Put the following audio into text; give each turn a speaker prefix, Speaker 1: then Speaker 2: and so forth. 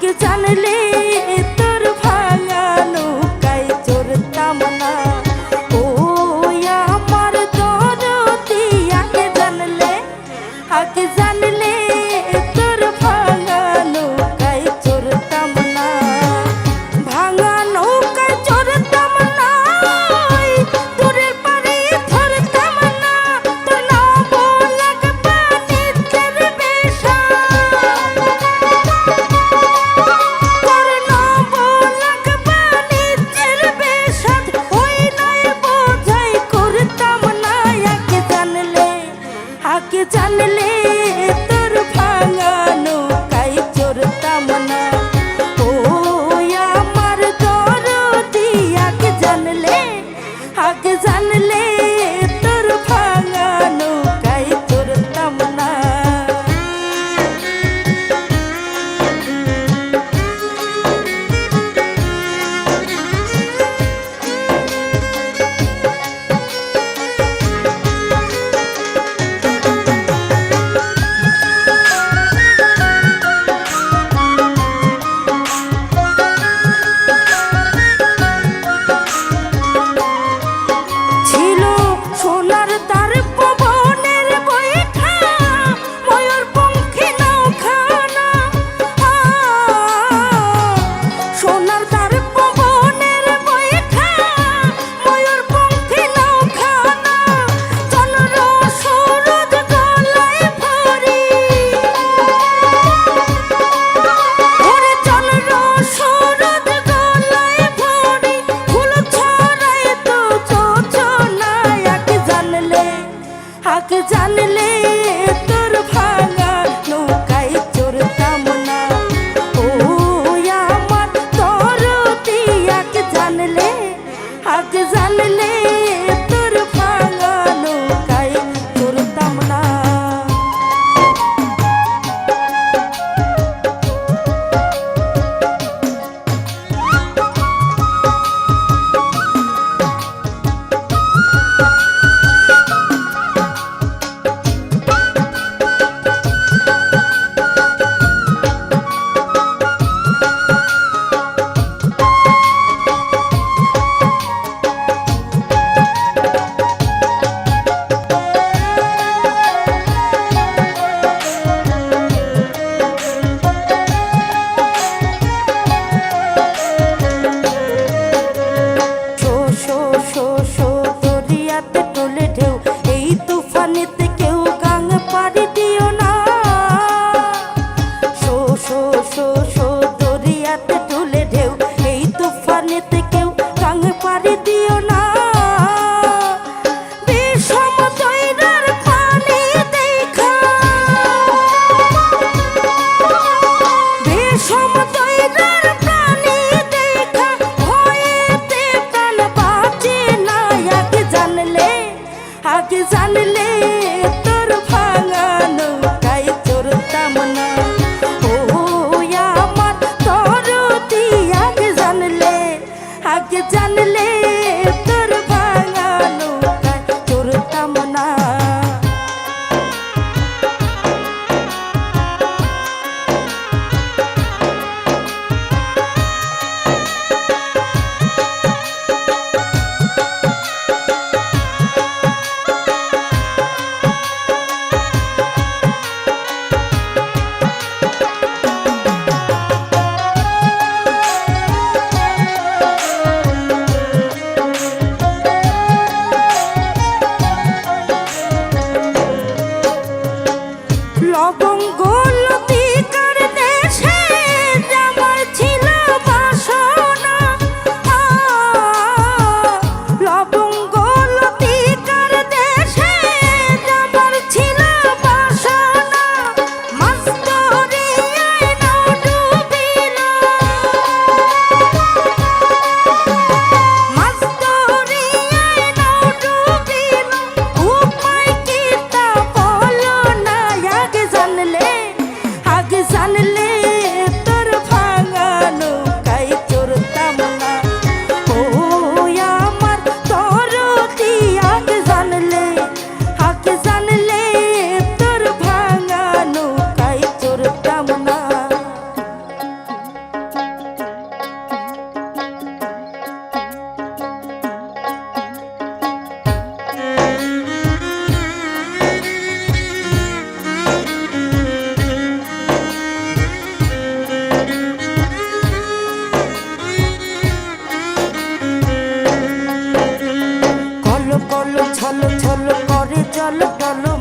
Speaker 1: আগে জানলে তোর ভাঙা নৌকায় চড়তাম না। ও আমার দরদি আগে জানলে তোর ভাঙা নৌকায় চড়তাম না। ভাঙা নৌকায় চড়তাম না, দূরের পাড়ে ধরতাম না। তোর নব লাগবা নিত্যের বেশা, তোর নব লাগবা নিত্যের বেশা। ওই নয় বোঝাই করতাম না। আগে জানলে তোর ভাঙা নৌকায় চড়তাম না। ও আমার দরদি আগে জানলে তোর ভাঙা নৌকায় চড়তাম না। আগে জানলে তোর ভাঙা নৌকায় চড়তাম না। ও আমার দরদি আগে জানলে তোর ভাঙা নৌকায় চড়তাম না। দরিয়াতে তোলে ঢেউ, এই তুফানেতে কেউ গাং পাড়ি দিও না। দরিয়াতে তোলে ঢেউ, এই তুফানেতে কেউ গাং পাড়ি দিও না। বিষম দৈরার পানি দেখা, বিষম দৈরার পানি দেখা, ভয়েতে প্রাণ বাঁচে না। আগে জানলে তোর ভাঙা নৌকায় চড়তাম না। ও আমার দরদি আগে জানলে তোর ভাঙা নৌকায় চড়তাম না। টলক টলক